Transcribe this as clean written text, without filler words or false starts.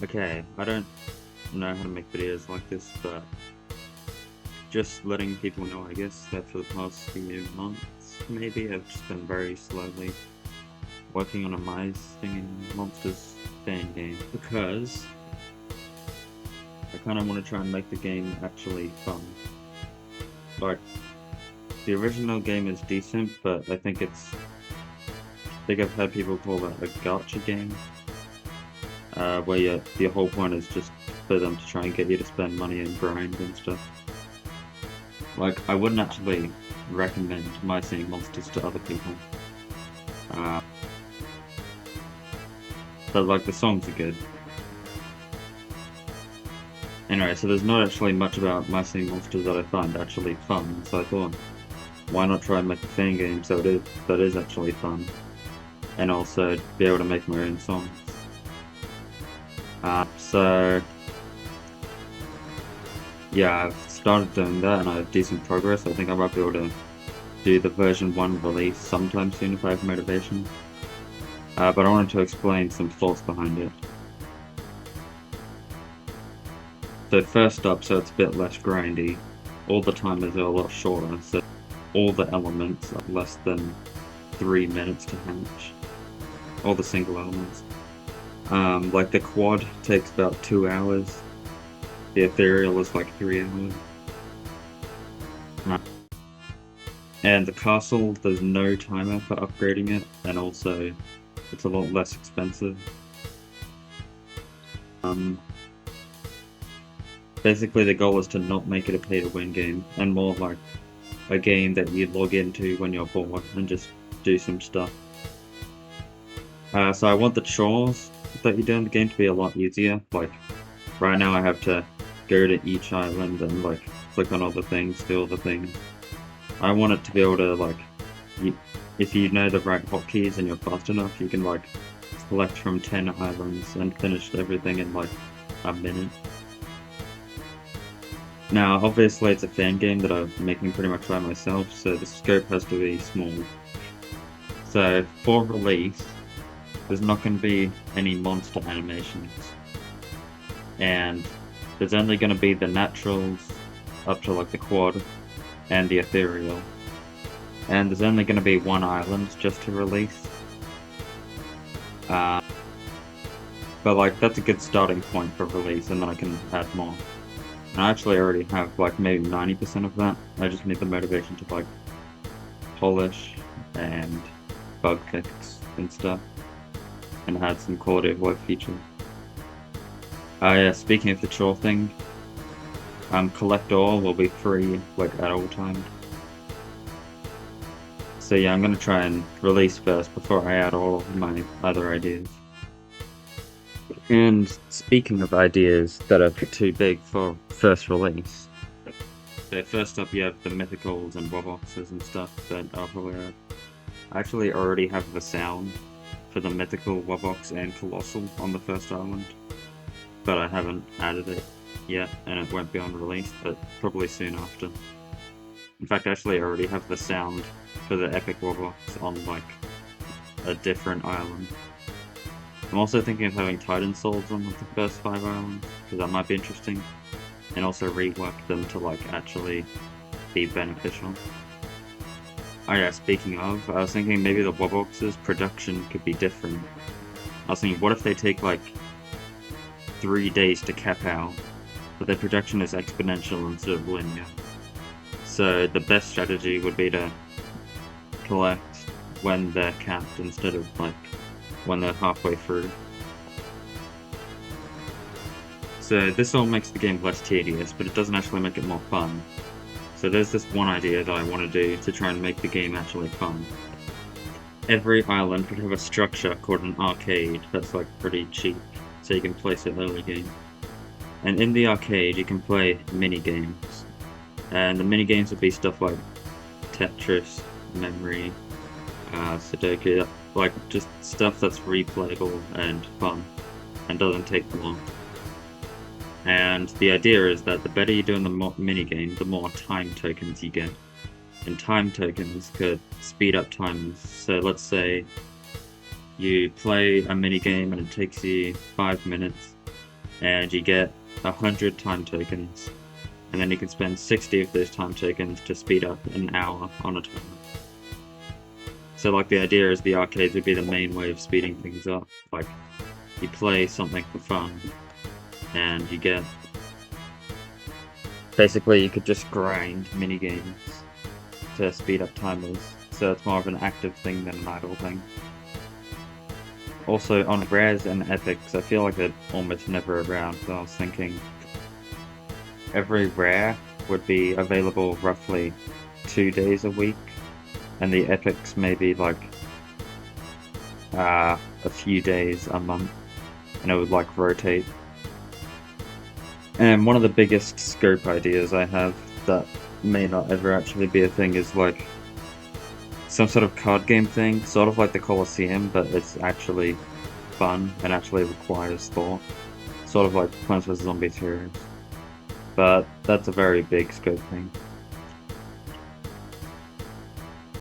Okay, I don't know how to make videos like this, but just letting people know, I guess, that for the past few months, maybe, I've just been very slowly working on a mice singing monsters fan game, because I kind of want to try and make the game actually fun. Like, the original game is decent, but I think I've had people call that a gacha game, where the whole point is just for them to try and get you to spend money and grind and stuff. Like, I wouldn't actually recommend My Singing Monsters to other people. Uh, but, like, the songs are good. Anyway, so there's not actually much about My Singing Monsters that I find actually fun, so I thought, why not try and make a fan game that is actually fun, and also be able to make my own songs. So yeah, I've started doing that and I have decent progress. I think I might be able to do the version 1 release sometime soon if I have motivation. But I wanted to explain some thoughts behind it. So first up, so it's a bit less grindy, all the timers are a lot shorter, so all the elements are less than 3 minutes to hatch. All the single elements. Like the quad takes about 2 hours. The ethereal is like 3 hours. And the castle, there's no timer for upgrading it, and also it's a lot less expensive. Basically the goal is to not make it a pay-to-win game, and more like a game that you log into when you're bored and just do some stuff. So I want the chores that you do in the game to be a lot easier. Like, right now I have to go to each island and like click on all the things, do all the things. I want it to be able to like, if you know the right hotkeys and you're fast enough, you can like select from 10 islands and finish everything in like a minute. Now, obviously it's a fan game that I'm making pretty much by myself, so the scope has to be small. So, for release, there's not going to be any monster animations. And there's only going to be the naturals up to like the quad and the ethereal. And there's only going to be 1 island just to release. But like, that's a good starting point for release, and then I can add more. And I actually already have like maybe 90% of that. I just need the motivation to like polish and bug fix and stuff, and add some quality of life features. Yeah, speaking of the chore thing, collect all will be free like at all times. So yeah, I'm gonna try and release first before I add all of my other ideas. And speaking of ideas that are too big for first release, so first up you have the mythicals and woboxes and stuff that I'll probably add. I actually already have the sound for the mythical, wobox, and colossal on the first island, but I haven't added it yet, and it won't be on release, but probably soon after. In fact, actually I already have the sound for the epic wobox on like a different island. I'm also thinking of having Titan Souls on like the first 5 islands, because that might be interesting, and also rework them to like actually be beneficial. Oh yeah, speaking of, I was thinking maybe the wobox's production could be different. I was thinking, what if they take like 3 days to cap out, but their production is exponential instead of linear? So the best strategy would be to collect when they're capped instead of like when they're halfway through. So this all makes the game less tedious, but it doesn't actually make it more fun. So there's this one idea that I want to do to try and make the game actually fun. Every island would have a structure called an arcade that's like pretty cheap, so you can place it early game. And in the arcade you can play mini games. And the mini games would be stuff like Tetris, Memory, Sudoku, like just stuff that's replayable and fun and doesn't take long. And the idea is that the better you do in the minigame, the more time tokens you get. And time tokens could speed up timers. So let's say you play a minigame and it takes you 5 minutes, and you get 100 time tokens, and then you can spend 60 of those time tokens to speed up an hour on a tournament. So like the idea is the arcades would be the main way of speeding things up. Like you play something for fun, and you get basically you could just grind mini games to speed up timers. So it's more of an active thing than an idle thing. Also on rares and epics, I feel like they're almost never around. So I was thinking every rare would be available roughly 2 days a week, and the epics maybe like a few days a month, and it would like rotate. And one of the biggest scope ideas I have that may not ever actually be a thing is like some sort of card game thing, sort of like the Colosseum, but it's actually fun and actually requires thought. Sort of like Plants vs Zombies Heroes. But that's a very big scope thing.